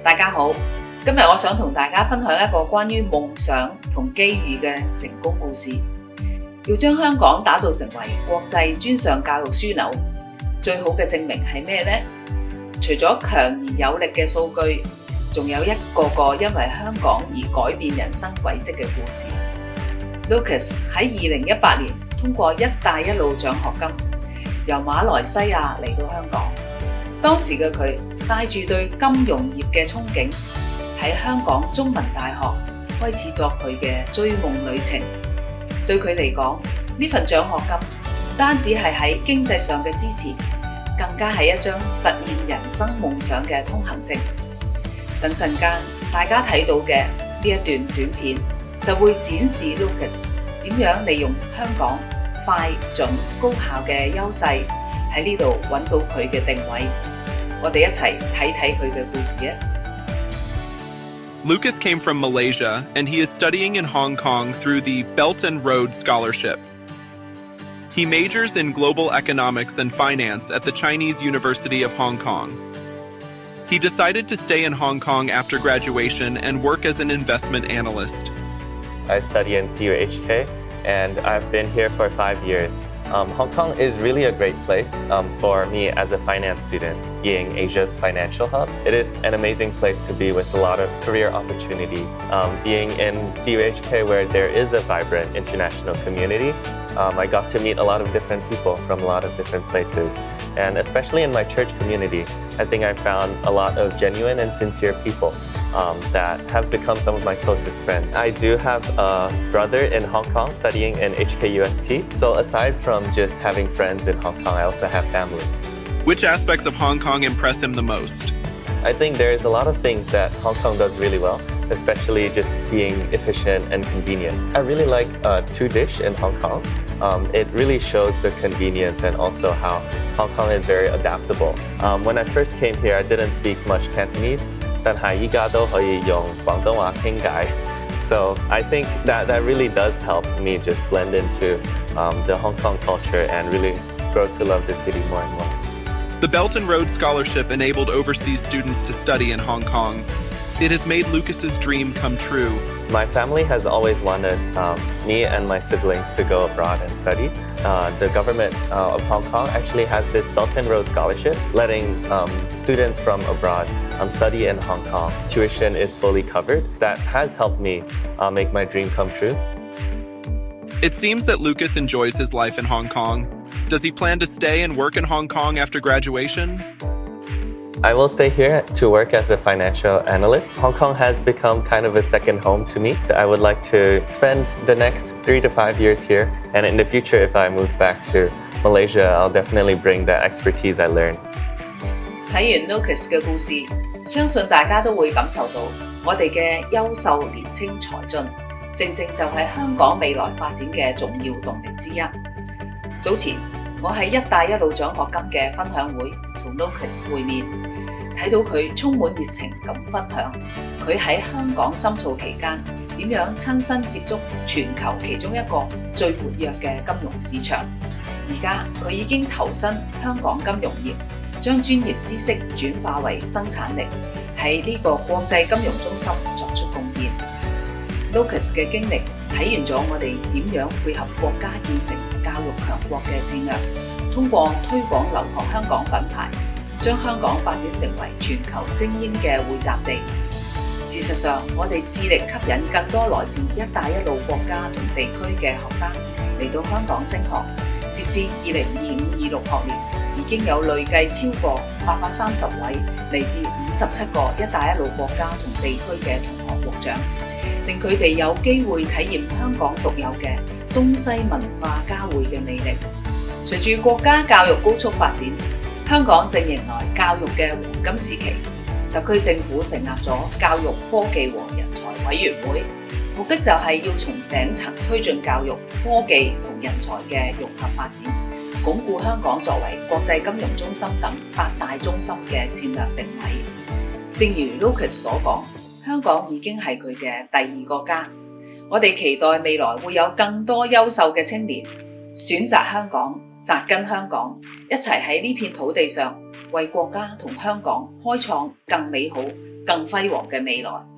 大家好，今日我想同大家分享一個關於夢想同機遇嘅成功故事。要將香港打造成為國際專上教育樞紐，最好嘅證明係咩呢？除咗強而有力嘅數據，仲有一個個因為香港而改變人生軌跡嘅故事。Lucas 喺2018年通過一帶一路獎學金，由馬來西亞嚟到香港。當時嘅佢帶住對金融業嘅憧憬，喺香港中文大學開始咗佢嘅追夢旅程。對佢嚟講，呢份獎學金唔單止係喺經濟上嘅支持，更加係一張實現人生夢想嘅通行證。等陣間大家睇到嘅呢一段短片，就會展示 Lucas 點樣利用香港快、準、高效嘅優勢，喺呢度揾到佢嘅定位。我哋一齊睇睇佢嘅故事啊！ Lucas came from Malaysia, and he is studying in Hong Kong through the Belt and Road Scholarship. He majors in global economics and finance at the Chinese University of Hong Kong. He decided to stay in Hong Kong after graduation and work as an investment analyst. I study in CUHK, and I've been here for 5 years. Hong Kong is really a great place for me as a finance student, being Asia's financial hub. It is an amazing place to be with a lot of career opportunities. Being in CUHK, where there is a vibrant international community, I got to meet a lot of different people from a lot of different places. And especially in my church community, I think I found a lot of genuine and sincere people that have become some of my closest friends. I do have a brother in Hong Kong studying in HKUST. So aside from just having friends in Hong Kong, I also have family. Which aspects of Hong Kong impress him the most? I think there's a lot of things that Hong Kong does really well, especially just being efficient and convenient. I really like Two-Dish in Hong Kong. It really shows the convenience and also how Hong Kong is very adaptable. When I first came here, I didn't speak much Cantonese, 但係依家都可以用廣東話傾偈. So I think that really does help me just blend into the Hong Kong culture and really grow to love the city more and more. The Belt and Road Scholarship enabled overseas students to study in Hong Kong. It has made Lucas's dream come true. My family has always wanted me and my siblings to go abroad and study. The government of Hong Kong actually has this Belt and Road Scholarship, letting students from abroad study in Hong Kong. Tuition is fully covered. That has helped me make my dream come true. It seems that Lucas enjoys his life in Hong Kong. Does he plan to stay and work in Hong Kong after graduation? I will stay here to work as a financial analyst. Hong Kong has become kind of a second home to me. I would like to spend the next 3 to 5 years here. And in the future, if I move back to Malaysia, I'll definitely bring that expertise I learned. 睇完 Lucas 嘅故事，相信大家都會感受到我哋嘅優秀年青才俊，正正就係香港未來發展嘅重要動力之一。早前我喺一帶一路獎學金嘅分享會同 Lucas 會面，睇到佢充滿熱情咁分享佢喺香港深造期間點樣親身接觸全球其中一個最活躍嘅金融市場。而家佢已經投身香港金融業，將專業知識轉化為生產力，喺呢個國際金融中心作出貢獻。Lucas 嘅經歷體現咗我哋點樣配合國家建成教育強國嘅戰略，通過推廣留學香港品牌，將香港發展成為全球精英嘅匯集地。事實上，我哋致力吸引更多來自一帶一路國家同地區嘅學生嚟到香港升學。截至2025-26學年，已經有累計超過830位嚟自57個一帶一路國家同地區嘅同學獲獎，令佢哋有機會體驗香港獨有嘅東西文化交匯嘅魅力。隨住國家教育高速發展，香港正迎來教育嘅黃金時期。特區政府成立咗教育科技和人才委員會，目的就係要從頂層推進教育、科技同人才嘅融合發展，鞏固香港作為國際金融中心等8大中心嘅戰略定位。正如 Lucas 所講，香港已經係佢嘅第二個家。我哋期待未來會有更多優秀嘅青年選擇香港，扎根香港，一齊喺呢片土地上為國家同香港開創更美好、更輝煌嘅未來。